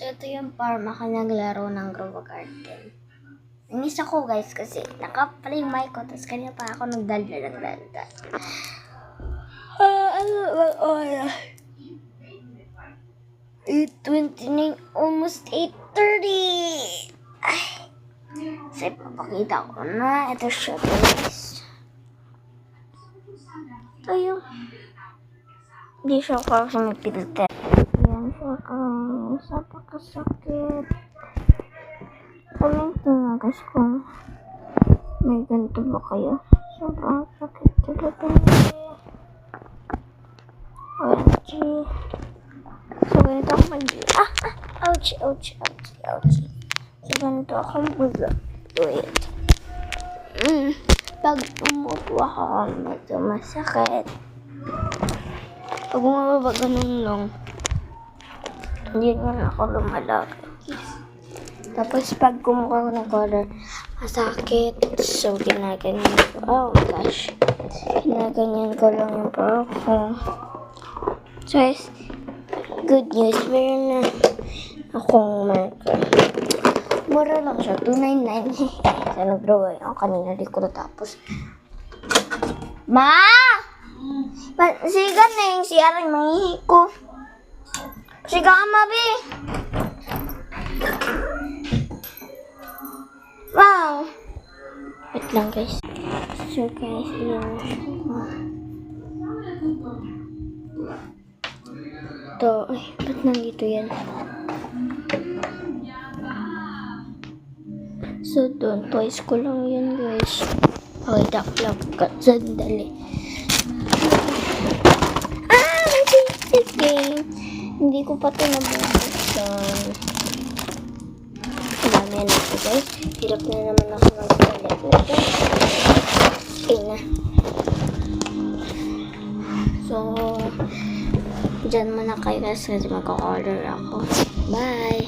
So, ito yung parma ka naglaro ng Grova Garden. Nangis ako guys kasi naka-play mic ko tapos kanina pa ako nagdaldal. Ano ba oras? 8:29, almost 8:30. Ay. So, ipapakita ko na. Ito siya guys. Ito yung hindi siya kasi may filter. Yan siya guys. Napakasakit. Comment na guys kung may ganito ba kayo. Sobrang sakit talaga. OMG. So, ganito ako ouch. So, ganito ako do it. Pag umupo ako, medyo masakit. Pag umababa ganun lang, hindi naman ako lumalaki. Tapos, pag kumuha ko ng color, masakit. So, ginaganyan ko. Oh my gosh. Ginaganyan ko lang yung paa ko. So, good news. Meron na akong marker. Mura lang siya. $2.99. So, nag-draw ako kanina. Di ko natapos. Ma! Siga na yung siyarang nangihi ko. Siga ka, Mabi! Wow! Wait lang, guys. So, guys, yun. Ito. Ay, ba't nandito yan? So, doon. Toys ko lang yun, guys. Okay, daklang ka. Sandali. My favorite game. Hindi ko pa ito nabuksan. Dami na ito, guys. Hirap na naman ako mag-toilet nito. Okay na. So, dyan muna kayo guys kasi mag-order ako. Bye!